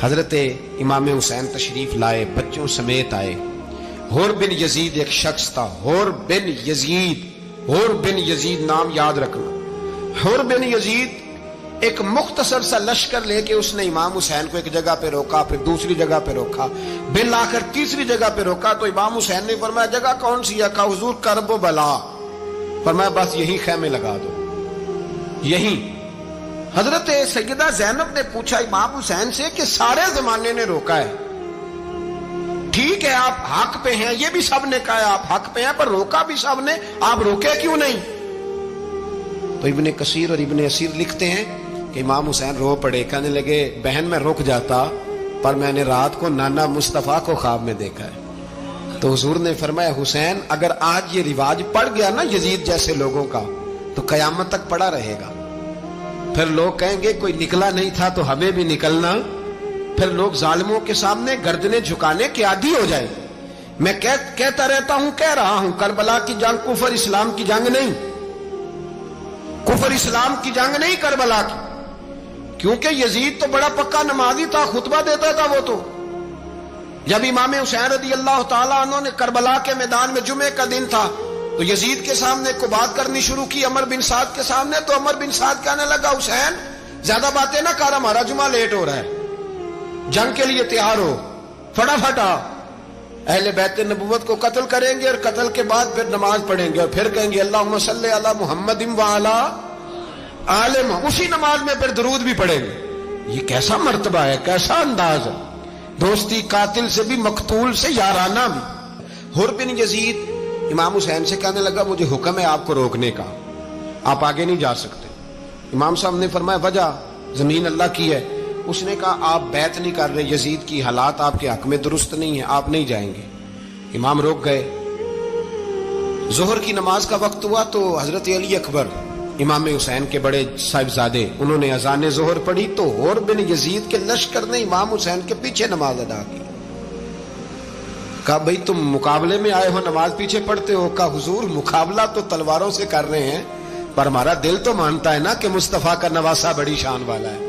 حضرت امام حسین تشریف لائے، بچوں سمیت آئے۔ حور بن یزید ایک شخص تھا، حور بن یزید، حور بن یزید نام یاد رکھنا۔ حور بن یزید ایک مختصر سا لشکر لے کے اس نے امام حسین کو ایک جگہ پہ روکا، پھر دوسری جگہ پہ روکا، بالآخر تیسری جگہ پہ روکا تو امام حسین نے فرمایا جگہ کون سی ہے؟ کہا حضور کرب و بلا۔ فرمایا بس یہی خیمے لگا دو، یہی۔ حضرت سیدہ زینب نے پوچھا امام حسین سے کہ سارے زمانے نے روکا ہے، ٹھیک ہے آپ حق پہ ہیں، یہ بھی سب نے کہا ہے آپ حق پہ ہیں، پر روکا بھی سب نے، آپ روکے کیوں نہیں؟ تو ابن کثیر اور ابن اسیر لکھتے ہیں کہ امام حسین رو پڑے، کہنے لگے بہن میں رک جاتا پر میں نے رات کو نانا مصطفیٰ کو خواب میں دیکھا ہے۔ تو حضور نے فرمایا حسین اگر آج یہ رواج پڑ گیا نا یزید جیسے لوگوں کا تو قیامت تک پڑا رہے گا، پھر لوگ کہیں گے کوئی نکلا نہیں تھا تو ہمیں بھی نکلنا، پھر لوگ ظالموں کے سامنے گردنیں جھکانے کے عادی ہو جائیں۔ میں کہتا رہتا ہوں، کہہ رہا ہوں، کربلا کی جنگ کفر اسلام کی جنگ نہیں، کفر اسلام کی جنگ نہیں کربلا کی، کیونکہ یزید تو بڑا پکا نمازی تھا، خطبہ دیتا تھا وہ تو۔ جب امام حسین رضی اللہ تعالیٰ عنہ نے کربلا کے میدان میں جمعے کا دن تھا تو یزید کے سامنے کو بات کرنی شروع کی عمر بن سعد کے سامنے، تو عمر بن سعد کہنے لگا حسین زیادہ باتیں نہ کر، ہمارا جمعہ لیٹ ہو رہا ہے، جنگ کے لیے تیار ہو، فٹافٹ آ۔ اہل بیت نبوت کو قتل کریں گے اور قتل کے بعد پھر نماز پڑھیں گے اور پھر کہیں گے اللہم صلی علی محمد وعلی آل محمد، اسی نماز میں پھر درود بھی پڑھیں گے۔ یہ کیسا مرتبہ ہے، کیسا انداز ہے، دوستی قاتل سے بھی مقتول سے یارانہ بھی۔ حور بن یزید امام حسین سے کہنے لگا مجھے حکم ہے آپ کو روکنے کا، آپ آگے نہیں جا سکتے۔ امام صاحب نے فرمایا وجہ؟ زمین اللہ کی ہے۔ اس نے کہا آپ بیعت نہیں کر رہے، یزید کی حالات آپ کے حق میں درست نہیں ہیں، آپ نہیں جائیں گے۔ امام روک گئے۔ ظہر کی نماز کا وقت ہوا تو حضرت علی اکبر امام حسین کے بڑے صاحبزادے انہوں نے اذان ظہر پڑھی تو حور بن یزید کے لشکر نے امام حسین کے پیچھے نماز ادا کی۔ کہا بھئی تم مقابلے میں آئے ہو، نماز پیچھے پڑھتے ہو؟ کہا حضور مقابلہ تو تلواروں سے کر رہے ہیں پر ہمارا دل تو مانتا ہے نا کہ مصطفیٰ کا نواسہ بڑی شان والا ہے۔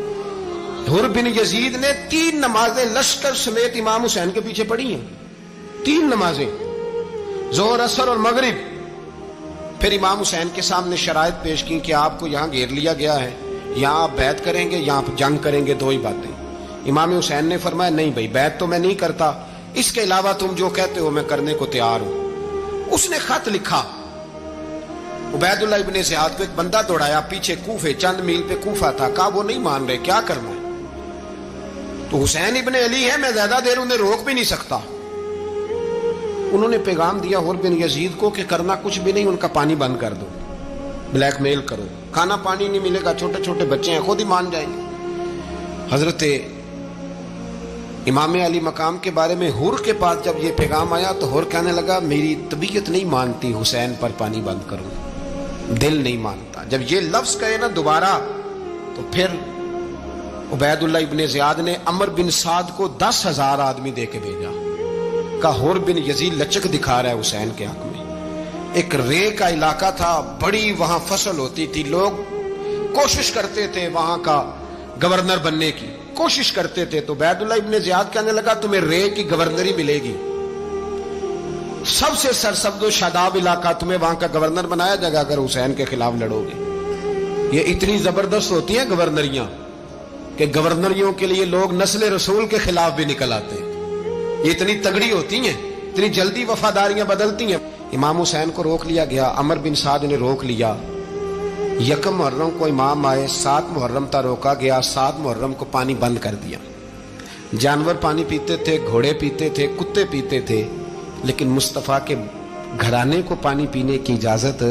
حور بن یزید نے 3 نمازیں لشکر سمیت امام حسین کے پیچھے پڑھی ہیں، 3 نمازیں، ظہر اثر اور مغرب۔ پھر امام حسین کے سامنے شرائط پیش کی کہ آپ کو یہاں گھیر لیا گیا ہے، یہاں آپ بیعت کریں گے، یہاں آپ جنگ کریں گے، 2 ہی باتیں۔ امام حسین نے فرمایا نہیں بھائی بیعت تو میں نہیں کرتا، اس کے علاوہ تم جو کہتے ہو میں کرنے کو تیار ہوں۔ اس نے خط لکھا، عبید اللہ ابن زیاد کو ایک بندہ دوڑایا پیچھے، کوفے چند میل پہ کوفہ تھا، کہا وہ نہیں مان رہے، کیا کرنا ہے؟ تو حسین ابن علی ہے، میں زیادہ دیر انہیں روک بھی نہیں سکتا۔ انہوں نے پیغام دیا حور بن یزید کو کہ کرنا کچھ بھی نہیں، ان کا پانی بند کر دو، بلیک میل کرو، کھانا پانی نہیں ملے گا، چھوٹے چھوٹے بچے ہیں، خود ہی مان جائیں گے۔ حضرت امام علی مقام کے بارے میں حور کے پاس جب یہ پیغام آیا تو حور کہنے لگا میری طبیعت نہیں مانتی حسین پر پانی بند کروں، دل نہیں مانتا۔ جب یہ لفظ کہے نا دوبارہ تو پھر عبید اللہ ابن زیاد نے عمر بن سعد کو 10,000 آدمی دے کے بھیجا، کہا حور بن یزید لچک دکھا رہا ہے حسین کے حق میں۔ ایک رے کا علاقہ تھا، بڑی وہاں فصل ہوتی تھی، لوگ کوشش کرتے تھے وہاں کا گورنر بننے کی، کوشش کرتے تھے۔ تو عبید اللہ ابن زیاد کہنے لگا تمہیں رے کی گورنری ملے گی، سب سے سرسبز و شاداب علاقہ، تمہیں وہاں کا گورنر بنایا جائے گا اگر حسین کے خلاف لڑو گے۔ یہ اتنی زبردست ہوتی ہیں گورنریاں کہ گورنریوں کے لیے لوگ نسل رسول کے خلاف بھی نکل آتے ہیں، یہ اتنی تگڑی ہوتی ہیں، اتنی جلدی وفاداریاں بدلتی ہیں۔ امام حسین کو روک لیا گیا، عمر بن سعد نے روک لیا۔ 1 محرم کو امام آئے، 7 محرم تا روکا گیا، 7 محرم کو پانی بند کر دیا۔ جانور پانی پیتے تھے، گھوڑے پیتے تھے، کتے پیتے تھے، لیکن مصطفیٰ کے گھرانے کو پانی پینے کی اجازت،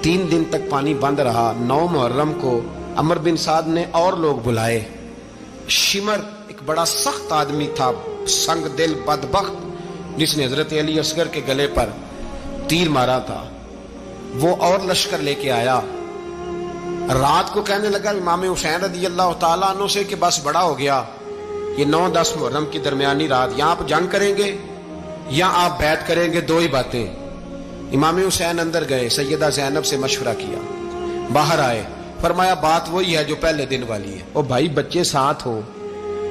3 دن تک پانی بند رہا۔ 9 محرم کو عمر بن سعد نے اور لوگ بلائے۔ شمر ایک بڑا سخت آدمی تھا، سنگ دل بدبخت، جس نے حضرت علی اصغر کے گلے پر تیر مارا تھا، وہ اور لشکر لے کے آیا۔ رات کو کہنے لگا امام حسین رضی اللہ تعالیٰ عنہ سے کہ بس بڑا ہو گیا، یہ 9-10 محرم کی درمیانی رات، یہاں آپ جنگ کریں گے یا آپ بیعت کریں گے، 2 ہی باتیں۔ امام حسین اندر گئے، سیدہ زینب سے مشورہ کیا، باہر آئے، فرمایا بات وہی ہے جو پہلے دن والی ہے۔ او بھائی بچے ساتھ ہو،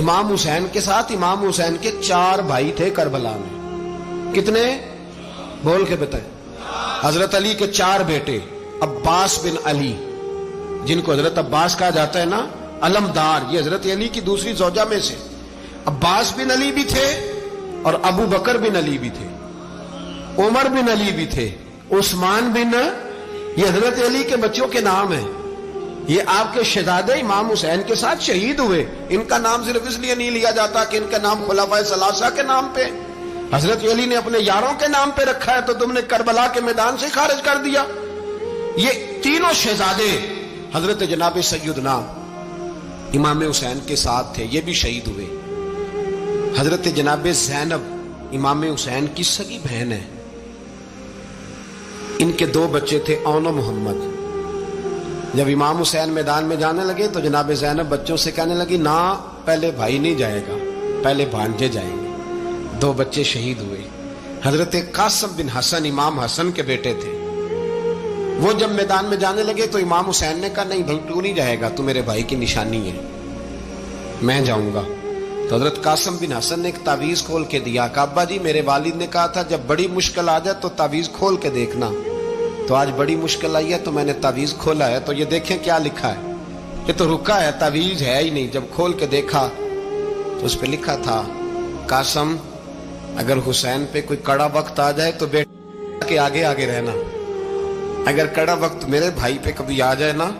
امام حسین کے ساتھ امام حسین کے 4 بھائی تھے کربلا میں. کتنے؟ بول کے بتائیں. حضرت علی کے 4 بیٹے، عباس بن علی جن کو حضرت عباس کہا جاتا ہے نا، علمدار، یہ حضرت علی کی دوسری زوجہ میں سے. عباس بن علی بھی تھے اور ابو بکر بن علی بھی تھے، عمر بن علی بھی تھے، عثمان بن، یہ حضرت علی کے بچوں کے نام ہیں. یہ آپ کے شہزادے امام حسین کے ساتھ شہید ہوئے. ان کا نام صرف اس لیے نہیں لیا جاتا کہ ان کا نام خلفائے ثلاثہ کے نام پہ، حضرت علی نے اپنے یاروں کے نام پہ رکھا ہے تو تم نے کربلا کے میدان سے خارج کر دیا. یہ تینوں شہزادے حضرت جناب سیدنا امام حسین کے ساتھ تھے، یہ بھی شہید ہوئے. حضرت جناب زینب امام حسین کی سگی بہن ہے. ان کے 2 بچے تھے، اون و محمد. جب امام حسین میدان میں جانے لگے تو جناب زینب بچوں سے کہنے لگی، نہ پہلے بھائی نہیں جائے گا، پہلے بھانجے جائیں گے. 2 بچے شہید ہوئے. حضرت قاسم بن حسن امام حسن کے بیٹے تھے. وہ جب میدان میں جانے لگے تو امام حسین نے کہا، نہیں بھائی تو نہیں جائے گا، تو میرے بھائی کی نشانی ہے، میں جاؤں گا. تو حضرت قاسم بن حسن نے ایک تعویذ کھول کے دیا کہ ابا جی میرے والد نے کہا تھا جب بڑی مشکل آ جائے تو تعویذ کھول کے دیکھنا. تو آج بڑی مشکل آئی ہے تو میں نے تعویذ کھولا ہے، تو یہ دیکھیں کیا لکھا ہے. یہ تو رکا ہے، تعویذ ہے ہی نہیں. جب کھول کے دیکھا تو اس پہ لکھا تھا، قاسم اگر حسین پہ کوئی کڑا وقت آ جائے تو بیٹے کے آگے آگے رہنا، اگر کڑا وقت میرے بھائی پہ کبھی آ جائے نا،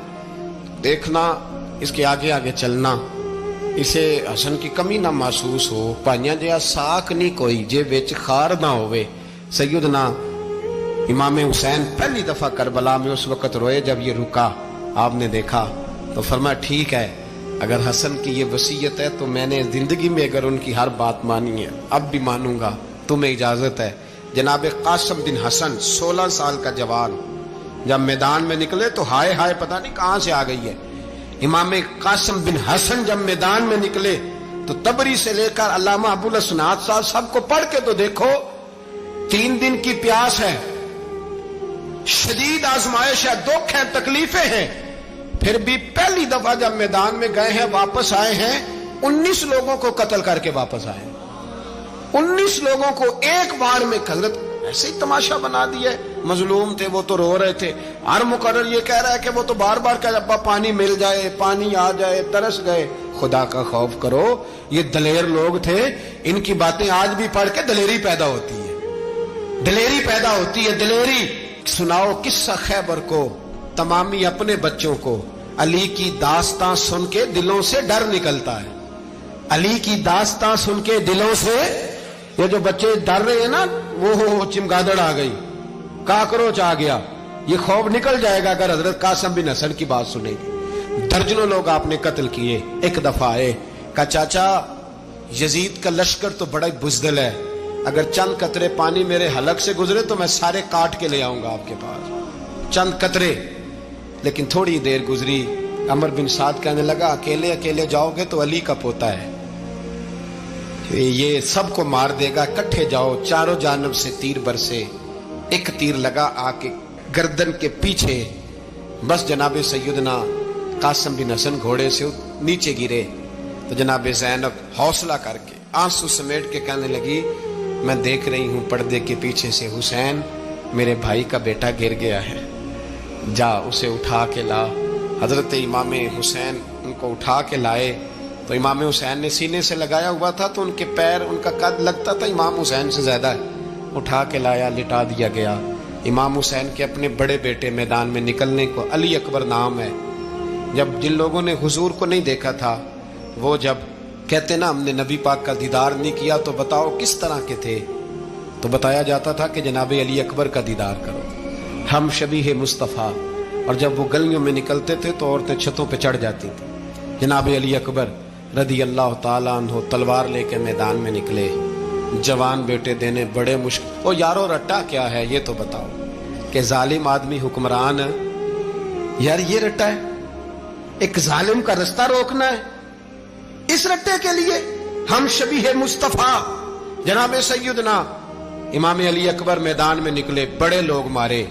دیکھنا اس کے آگے آگے چلنا، اسے حسن کی کمی نہ محسوس ہو. پائیاں جہا ساک نہیں کوئی جے وچ خار نہ ہوئے. سیدنا امام حسین پہلی دفعہ کربلا میں اس وقت روئے جب یہ رکا. آپ نے دیکھا تو فرمایا ٹھیک ہے، اگر حسن کی یہ وصیت ہے تو میں نے زندگی میں اگر ان کی ہر بات مانی ہے اب بھی مانوں گا، تمہیں اجازت ہے. جناب قاسم بن حسن 16 سال کا جوان جب میدان میں نکلے تو ہائے ہائے پتہ نہیں کہاں سے آ گئی ہے. امام قاسم بن حسن جب میدان میں نکلے تو تبری سے لے کر علامہ ابو الاسناد صاحب سب کو پڑھ کے تو دیکھو. 3 دن کی پیاس ہے، شدید آزمائش ہے، دکھ ہے، تکلیفیں ہیں، پھر بھی پہلی دفعہ جب میدان میں گئے ہیں واپس آئے ہیں 19 لوگوں کو قتل کر کے واپس آئے ہیں. 19 لوگوں کو ایک بار میں حضرت ایسے ہی تماشا بنا دیا. مظلوم تھے وہ تو رو رہے تھے. ہر مقرر یہ کہہ رہا ہے کہ وہ تو بار بار کہہ ابا پانی مل جائے، پانی آ جائے، ترس گئے. خدا کا خوف کرو، یہ دلیر لوگ تھے. ان کی باتیں آج بھی پڑھ کے دلیری پیدا ہوتی ہے، دلیری پیدا ہوتی ہے، دلیری. سناؤ قصہ خیبر کو تمامی اپنے بچوں کو. علی کی داستان سن کے دلوں سے ڈر نکلتا ہے. علی کی داستان سن کے دلوں سے یہ جو بچے ڈر رہے ہیں نا، وہ چمگادڑ آ گئی، کاکروچ آ گیا، یہ خوف نکل جائے گا اگر حضرت قاسم بن حسن کی بات سنیں گے. درجنوں لوگ آپ نے قتل کیے. ایک دفعہ آئے کہا چاچا یزید کا لشکر تو بڑا بزدل ہے، اگر چند قطرے پانی میرے حلق سے گزرے تو میں سارے کاٹ کے لے آؤں گا آپ کے پاس، چند قطرے. لیکن تھوڑی دیر گزری، عمر بن سعد کہنے لگا اکیلے اکیلے جاؤ گے تو علی کا پوتا ہے، یہ سب کو مار دے گا، کٹھے جاؤ. چاروں جانب سے تیر برسے. ایک تیر لگا آ کے گردن کے پیچھے، بس جناب سیدنا قاسم بن حسن گھوڑے سے نیچے گرے. تو جناب زینب حوصلہ کر کے آنسو سمیٹ کے کہنے لگی میں دیکھ رہی ہوں پردے کے پیچھے سے حسین میرے بھائی کا بیٹا گر گیا ہے، جا اسے اٹھا کے لا. حضرت امام حسین ان کو اٹھا کے لائے تو امام حسین نے سینے سے لگایا ہوا تھا تو ان کے پیر، ان کا قد لگتا تھا امام حسین سے زیادہ ہے. اٹھا کے لایا، لٹا دیا گیا. امام حسین کے اپنے بڑے بیٹے میدان میں نکلنے کو علی اکبر نام ہے. جب جن لوگوں نے حضور کو نہیں دیکھا تھا وہ جب کہتے نا ہم نے نبی پاک کا دیدار نہیں کیا تو بتاؤ کس طرح کے تھے، تو بتایا جاتا تھا کہ جناب علی اکبر کا دیدار کرو، ہم شبیہ مصطفیٰ. اور جب وہ گلیوں میں نکلتے تھے تو عورتیں چھتوں پہ چڑھ جاتی تھیں. جناب علی اکبر رضی اللہ تعالیٰ عنہ تلوار لے کے میدان میں نکلے. جوان بیٹے دینے بڑے مشکل. او یارو رٹا کیا ہے یہ تو بتاؤ کہ ظالم آدمی حکمران، یار یہ رٹا ہے، ایک ظالم کا رستہ روکنا ہے. اس رٹے کے لیے ہم شبیہ مصطفیٰ جناب سیدنا امام علی اکبر میدان میں نکلے. بڑے لوگ مارے،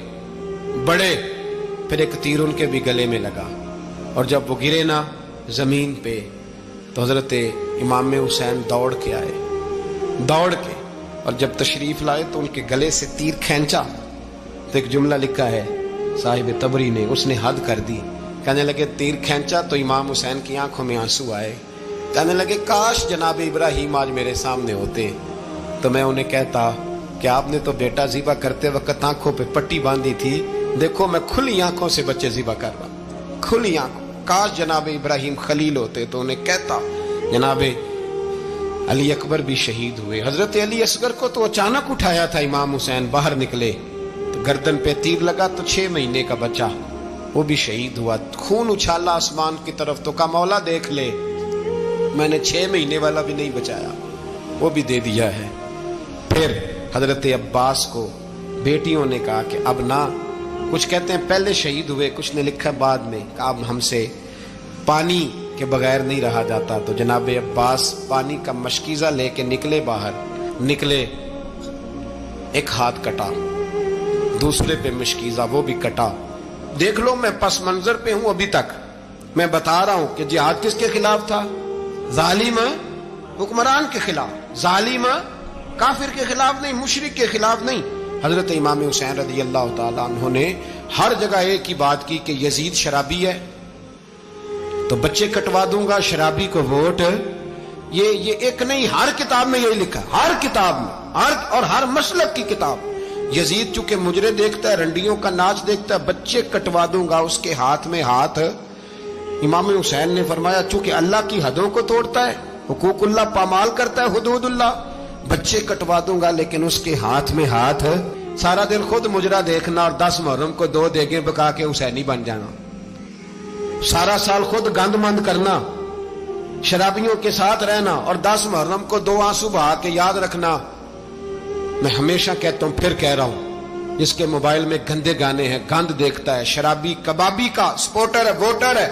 بڑے. پھر ایک تیر ان کے بھی گلے میں لگا اور جب وہ گرے نا زمین پہ تو حضرت امام حسین دوڑ کے آئے، دوڑ کے، اور جب تشریف لائے تو ان کے گلے سے تیر کھینچا تو ایک جملہ لکھا ہے صاحب تبری نے، اس نے حد کر دی، کہنے لگے تیر کھینچا تو امام حسین کی آنکھوں میں آنسو آئے، کہنے لگے کاش جناب ابراہیم آج میرے سامنے ہوتے تو میں انہیں کہتا کہ آپ نے تو بیٹا ذبح کرتے وقت آنکھوں پہ پٹی باندھی تھی، دیکھو میں کھلی آنکھوں سے بچے ذبح کر رہا، کھلی آنکھوں، کاش جناب ابراہیم خلیل ہوتے تو انہیں کہتا۔ جناب علی اکبر بھی شہید ہوئے، حضرت علی اصغر کو تو اچانک اٹھایا تھا امام حسین، باہر نکلے تو گردن پہ تیر لگا تو 6 مہینے کا بچہ وہ بھی شہید ہوا، خون اچھالا آسمان کی طرف تو کہا مولا دیکھ لے میں نے 6 مہینے والا بھی نہیں بچایا، وہ بھی دے دیا ہے۔ پھر حضرت عباس کو بیٹیوں نے کہا کہ اب نہ، کچھ کہتے ہیں پہلے شہید ہوئے، کچھ نے لکھا بعد میں، کہ اب ہم سے پانی کے بغیر نہیں رہا جاتا، تو جناب عباس پانی کا مشکیزہ لے کے نکلے، باہر نکلے، ایک ہاتھ کٹا، دوسرے پہ مشکیزہ وہ بھی کٹا، دیکھ لو میں پس منظر پہ ہوں ابھی تک، میں بتا رہا ہوں کہ جہاد کس کے خلاف تھا؟ ظالم حکمران کے خلاف، ظالم کافر کے خلاف نہیں، مشرک کے خلاف نہیں۔ حضرت امام حسین رضی اللہ تعالیٰ عنہ نے ہر جگہ ایک ہی بات کی کہ یزید شرابی ہے تو بچے کٹوا دوں گا، شرابی کو ووٹ، یہ ایک نہیں، ہر کتاب میں یہی لکھا، ہر کتاب میں، اور ہر مسلک کی کتاب۔ یزید چونکہ مجرے دیکھتا ہے، رنڈیوں کا ناچ دیکھتا ہے، بچے کٹوا دوں گا، اس کے ہاتھ میں ہاتھ۔ امام حسین نے فرمایا چونکہ اللہ کی حدوں کو توڑتا ہے، حقوق اللہ پامال کرتا ہے، حدود اللہ، بچے کٹوا دوں گا لیکن اس کے ہاتھ میں ہاتھ۔ سارا دن خود مجرا دیکھنا اور 10 محرم کو 2 دیگیں پکا کے حسینی بن جانا، سارا سال خود گند مند کرنا، شرابیوں کے ساتھ رہنا اور 10 محرم کو 2 آنسو بہا کے یاد رکھنا۔ میں ہمیشہ کہتا ہوں، پھر کہہ رہا ہوں، جس کے موبائل میں گندے گانے ہیں، گند دیکھتا ہے، شرابی کبابی کا سپورٹر ہے، ووٹر ہے،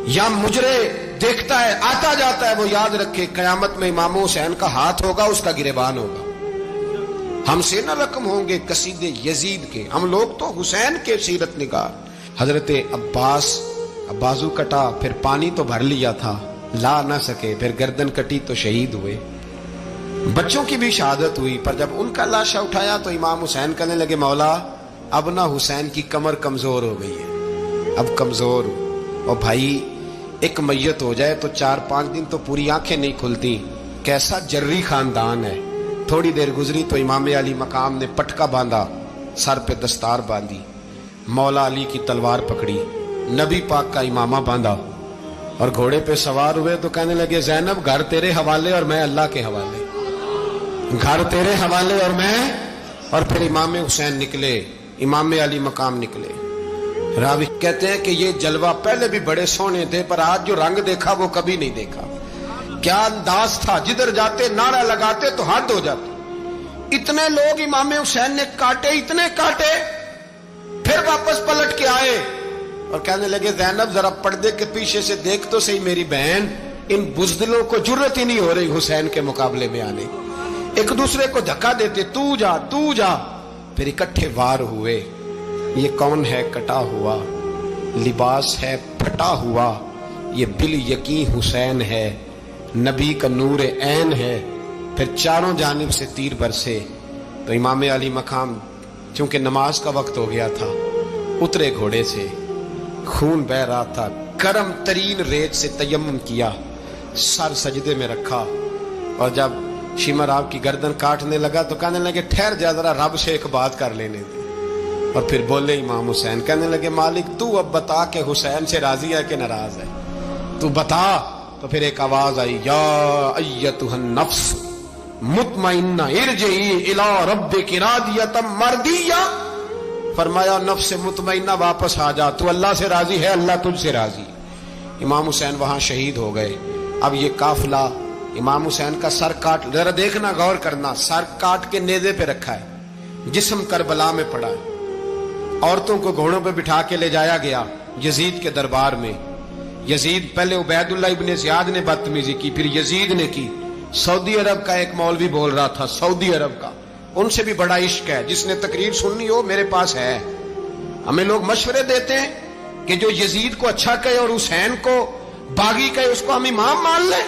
یا مجرے دیکھتا ہے آتا جاتا ہے، وہ یاد رکھے قیامت میں امام حسین کا ہاتھ ہوگا، اس کا گریبان ہوگا۔ ہم سے نہ رقم ہوں گے قصیدے یزید کے، ہم لوگ تو حسین کے سیرت نگار۔ حضرت عباس کا بازو کٹا، پھر پانی تو بھر لیا تھا، لا نہ سکے، پھر گردن کٹی تو شہید ہوئے۔ بچوں کی بھی شہادت ہوئی، پر جب ان کا لاشا اٹھایا تو امام حسین کہنے لگے مولا اب نہ حسین کی کمر کمزور ہو گئی ہے، اب کمزور ہو، اور بھائی ایک میت ہو جائے تو 4-5 دن تو پوری آنکھیں نہیں کھلتی، کیسا جری خاندان ہے۔ تھوڑی دیر گزری تو امام علی مقام نے پٹکا باندھا، سر پہ دستار باندھی، مولا علی کی تلوار پکڑی، نبی پاک کا امامہ باندھا اور گھوڑے پہ سوار ہوئے تو کہنے لگے زینب گھر تیرے حوالے اور میں اللہ کے حوالے، گھر تیرے حوالے اور میں، اور پھر امام حسین نکلے، امام علی مقام نکلے۔ راوی کہتے ہیں کہ یہ جلوہ پہلے بھی بڑے سونے تھے، پر آج جو رنگ دیکھا وہ کبھی نہیں دیکھا۔ کیا انداز تھا، جدھر جاتے نعرہ لگاتے تو حد ہو جاتی۔ اتنے لوگ امام حسین نے کاٹے، اتنے کاٹے، پھر واپس پلٹ کے آئے اور کہنے لگے زینب ذرا پردے کے پیچھے سے دیکھ تو صحیح میری بہن، ان بزدلوں کو جرت ہی نہیں ہو رہی حسین کے مقابلے میں آنے، ایک دوسرے کو دھکا دیتے، تو جا تو جا، پھر اکٹھے وار ہوئے۔ یہ کون ہے کٹا ہوا، لباس ہے پھٹا ہوا، یہ بال یقین حسین ہے، نبی کا نور عین ہے۔ پھر چاروں جانب سے تیر برسے تو امام علی مقام چونکہ نماز کا وقت ہو گیا تھا، اترے گھوڑے سے، خون بہ رہا تھا، گرم ترین ریت سے تیمم کیا، سر سجدے میں رکھا، اور جب شمر آپ کی گردن کاٹنے لگا تو کہنے لگے ٹھہر جا ذرا رب سے ایک بات کر لینے دے، اور پھر بولے امام حسین، کہنے لگے مالک تو اب بتا کہ حسین سے راضی ہے کہ ناراض ہے، تو بتا۔ تو پھر ایک آواز آئی، یا ایتھا النفس مطمئنہ ارجعی الی ربک راضیۃ مرضیہ، فرمایا نفس مطمئنہ واپس آ جا، تو اللہ سے راضی ہے، اللہ تجھ سے راضی۔ امام حسین وہاں شہید ہو گئے۔ اب یہ قافلہ امام حسین کا سر کاٹ، ذرا دیکھنا غور کرنا، سر کاٹ کے نیزے پہ رکھا ہے، جسم کربلا میں پڑا ہے، عورتوں کو گھوڑوں پہ بٹھا کے لے جایا گیا یزید کے دربار میں۔ یزید پہلے عبید اللہ ابن زیاد نے بدتمیزی کی، پھر یزید نے کی۔ سعودی عرب کا ایک مولوی بول رہا تھا، سعودی عرب کا، ان سے بھی بڑا عشق ہے، جس نے تقریر سننی ہو میرے پاس ہے۔ ہمیں لوگ مشورے دیتے ہیں کہ جو یزید کو اچھا کہے اور حسین کو باغی کہے اس کو ہم امام مان لیں،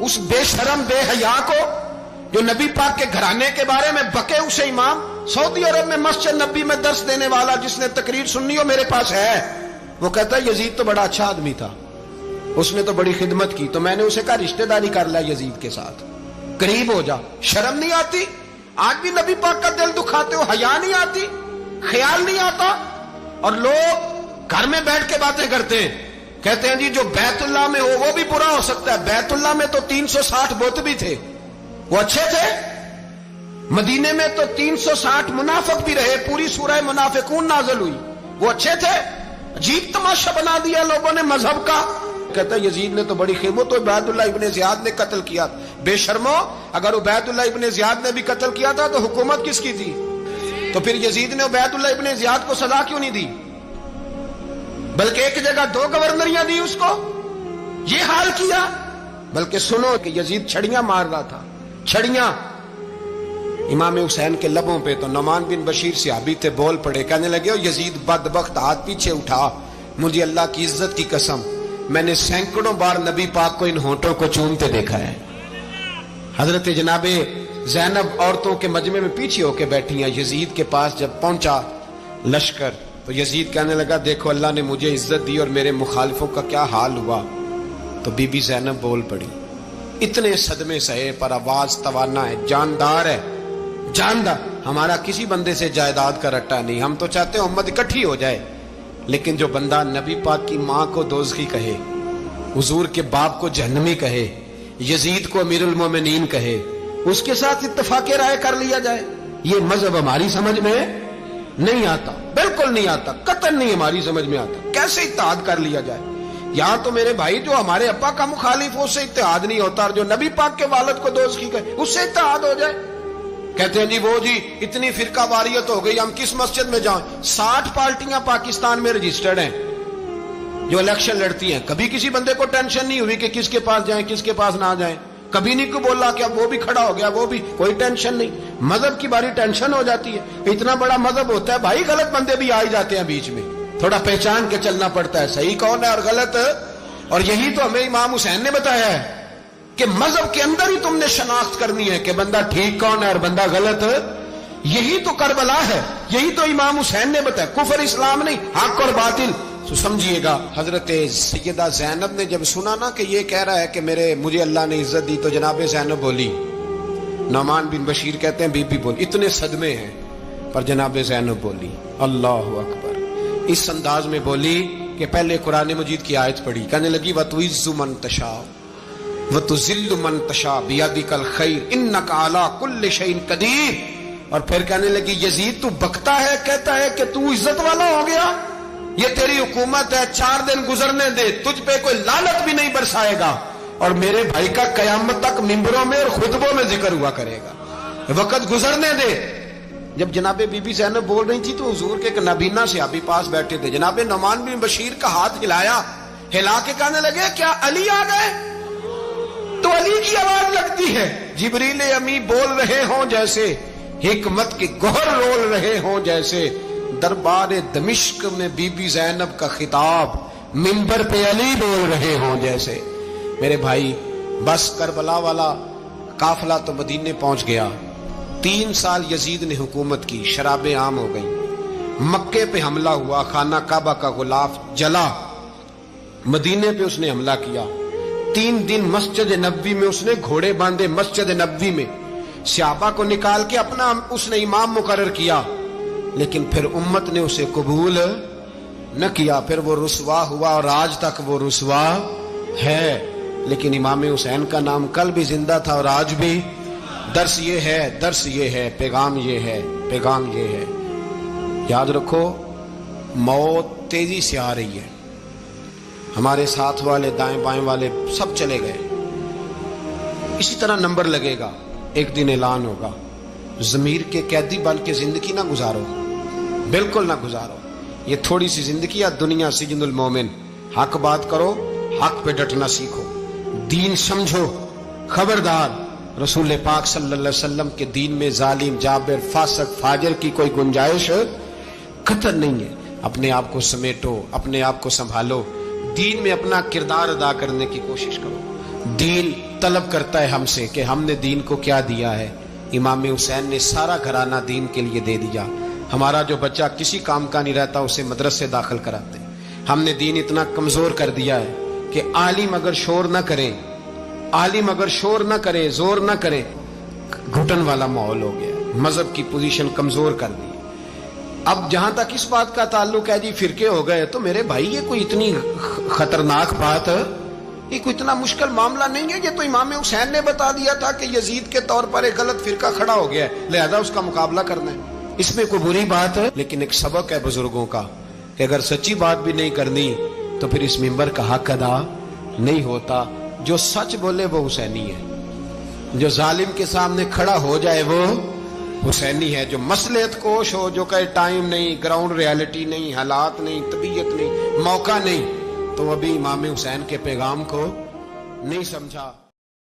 اس بے شرم بے حیا کو جو نبی پاک کے گھرانے کے بارے میں بکے اسے امام سعودی عرب میں مسجد نبی میں درس دینے والا جس نے تقریر سننی ہو میرے پاس ہے. وہ کہتا ہے یزید تو بڑا اچھا آدمی تھا, اس نے تو بڑی خدمت کی, تو میں نے اسے کہا رشتہ داری کر لیا یزید کے ساتھ, قریب ہو جا. شرم نہیں آتی؟ آج بھی نبی پاک کا دل دکھاتے ہو, حیا نہیں آتی, خیال نہیں آتا؟ اور لوگ گھر میں بیٹھ کے باتیں کرتے ہیں, کہتے ہیں جی جو بیت اللہ میں ہو وہ بھی برا ہو سکتا ہے. بیت اللہ میں تو 360 بت بھی تھے, وہ اچھے تھے. مدینے میں تو 360 منافق بھی رہے, پوری سورہ منافقون نازل ہوئی, وہ اچھے تھے. عجیب تماشا بنا دیا لوگوں نے مذہب کا. کہتا ہے یزید نے تو بڑی خدمت, تو عبید اللہ ابن زیاد نے قتل کیا. بے شرمو, اگر عبید اللہ ابن زیاد نے بھی قتل کیا تھا تو حکومت کس کی تھی؟ تو پھر یزید نے عبید اللہ ابن زیاد کو سزا کیوں نہیں دی, بلکہ ایک جگہ 2 گورنریاں دی اس کو؟ یہ حال کیا. بلکہ سنو کہ یزید چھڑیاں مار رہا تھا, چھڑیاں. امام حسین کے لبوں پہ تو نعمان بن بشیر صحابی تھے, بول پڑے, کہنے لگے یزید بدبخت, ہاتھ پیچھے اٹھا, مجھے اللہ کی عزت کی قسم میں نے سینکڑوں بار نبی پاک کو ان ہونٹوں کو چومتے دیکھا ہے. حضرت جناب زینب عورتوں کے مجمع میں پیچھے ہو کے بیٹھی ہیں. یزید کے پاس جب پہنچا لشکر تو یزید کہنے لگا دیکھو اللہ نے مجھے عزت دی اور میرے مخالفوں کا کیا حال ہوا. تو بی بی زینب بول پڑی, اتنے صدمے سہے پر آواز توانا ہے, جاندار ہے, جاندار. ہمارا کسی بندے سے جائیداد کا رٹا نہیں, ہم تو چاہتے ہیں امت اکٹھی ہو جائے, لیکن جو بندہ نبی پاک کی ماں کو دوزخی کہے, حضور کے باپ کو جہنمی کہے, یزید کو امیر المومنین کہے, اس کے ساتھ اتفاق رائے کر لیا جائے, یہ مذہب ہماری سمجھ میں نہیں آتا, بالکل نہیں آتا, قطعاً نہیں ہماری سمجھ میں آتا. کیسے اتحاد کر لیا جائے؟ یہاں تو میرے بھائی جو ہمارے ابا کا مخالف ہو اس سے اتحاد نہیں ہوتا, اور جو نبی پاک کے والد کو دوزخی کہے اس سے اتحاد ہو جائے. کہتے ہیں جی وہ جی اتنی فرقہ واریت ہو گئی, ہم کس مسجد میں جائیں؟ 60 پارٹیاں پاکستان میں رجسٹرڈ ہیں جو الیکشن لڑتی ہیں. کبھی کسی بندے کو ٹینشن نہیں ہوئی کہ کس کے پاس جائیں کس کے پاس نہ جائیں, کبھی نہیں کوئی بولا کہ اب وہ بھی کھڑا ہو گیا, وہ بھی, کوئی ٹینشن نہیں. مذہب کی باری ٹینشن ہو جاتی ہے. اتنا بڑا مذہب ہوتا ہے بھائی, غلط بندے بھی آ جاتے ہیں بیچ میں, تھوڑا پہچان کے چلنا پڑتا ہے صحیح کون ہے اور غلط. اور یہی تو ہمیں امام حسین نے بتایا ہے کہ مذہب کے اندر ہی تم نے شناخت کرنی ہے کہ بندہ ٹھیک کون ہے اور بندہ غلط. یہی تو کربلا ہے, یہی تو امام حسین نے بتایا, کفر اسلام نہیں, حق اور باطل. تو سمجھیے گا حضرت سیدہ زینب نے جب سنا نا کہ یہ کہہ رہا ہے کہ مجھے اللہ نے عزت دی, تو جناب زینب بولی, نعمان بن بشیر کہتے ہیں بی بی بولی, اتنے صدمے ہیں پر جناب زینب بولی اللہ اکبر, اس انداز میں بولی کہ پہلے قرآن مجید کی آیت پڑھی, کہنے لگی وَتُعِزُّ مَن تَشَاءُ وَتُذِلُّ مَن تَشَاءُ بِيَدِكَ الْخَيْرُ إِنَّكَ عَلَىٰ كُلِّ شَيْءٍ قَدِيرٌ. اور پھر کہنے لگی یزید تو بکتا ہے, کہتا ہے کہ تو عزت والا ہو گیا, یہ تیری حکومت ہے, 4 دن گزرنے دے, تجھ پہ کوئی لعنت بھی نہیں برسائے گا, اور میرے بھائی کا قیامت تک ممبروں میں اور خطبوں میں ذکر ہوا کرے گا, وقت گزرنے دے. جب جناب بی بی زینب بول رہی تھی تو حضور کے ایک نابینا صحابی پاس بیٹھے تھے, جناب نعمان بن بشیر کا ہاتھ ہلایا, ہلا کے کہنے لگے کیا علی آ گئے؟ تو علی کی آواز لگتی ہے, جبریل امی بول رہے ہوں جیسے, حکمت کے گوہر رول رہے ہوں جیسے, دربار دمشق میں بی بی زینب کا خطاب منبر پہ علی بول رہے ہوں جیسے. میرے بھائی بس کربلا والا قافلہ تو مدینے پہنچ گیا, 3 سال یزید نے حکومت کی, شرابیں عام ہو گئیں, مکے پہ حملہ ہوا, خانہ کعبہ کا غلاف جلا, مدینے پہ اس نے حملہ کیا, 3 دن مسجد نبوی میں اس نے گھوڑے باندھے, مسجد نبوی میں صحابہ کو نکال کے اپنا اس نے امام مقرر کیا, لیکن پھر امت نے اسے قبول نہ کیا, پھر وہ رسوا ہوا اور آج تک وہ رسوا ہے. لیکن امام حسین کا نام کل بھی زندہ تھا اور آج بھی. درس یہ ہے, درس یہ ہے, پیغام یہ ہے, پیغام یہ ہے. یاد رکھو موت تیزی سے آ رہی ہے, ہمارے ساتھ والے دائیں بائیں والے سب چلے گئے, اسی طرح نمبر لگے گا, ایک دن اعلان ہوگا. ضمیر کے قیدی بن کے زندگی نہ گزارو, بالکل نہ گزارو. یہ تھوڑی سی زندگی ہے, دنیا سجن المومن. حق بات کرو, حق پہ ڈٹنا سیکھو, دین سمجھو, خبردار رسول پاک صلی اللہ علیہ وسلم کے دین میں ظالم, جابر, فاسق, فاجر کی کوئی گنجائش قطع نہیں ہے. اپنے آپ کو سمیٹو, اپنے آپ کو سنبھالو, دین میں اپنا کردار ادا کرنے کی کوشش کرو. دین طلب کرتا ہے ہم سے کہ ہم نے دین کو کیا دیا ہے. امام حسین نے سارا گھرانہ دین کے لیے دے دیا. ہمارا جو بچہ کسی کام کا نہیں رہتا اسے مدرسے داخل کراتے. ہم نے دین اتنا کمزور کر دیا ہے کہ عالم اگر شور نہ کرے، عالم اگر شور نہ کرے، زور نہ کرے، گھٹن والا ماحول ہو گیا. مذہب کی پوزیشن کمزور کر دی. اب جہاں تک اس بات کا تعلق ہے جی فرقے ہو گئے، تو میرے بھائی یہ کوئی اتنی خطرناک بات ہے، یہ کوئی اتنا مشکل معاملہ نہیں ہے. یہ تو امام حسین نے بتا دیا تھا کہ یزید کے طور پر ایک غلط فرقہ کھڑا ہو گیا ہے، لہذا اس کا مقابلہ کرنا ہے. اس میں کوئی بری بات ہے؟ لیکن ایک سبق ہے بزرگوں کا کہ اگر سچی بات بھی نہیں کرنی تو پھر اس منبر کا حق ادا نہیں ہوتا. جو سچ بولے وہ حسینی ہے، جو ظالم کے سامنے کھڑا ہو جائے وہ حسینی ہے. جو مصلحت کوش ہو، جو کہے ٹائم نہیں، گراؤنڈ ریالٹی نہیں، حالات نہیں، طبیعت نہیں، موقع نہیں، تو ابھی امام حسین کے پیغام کو نہیں سمجھا.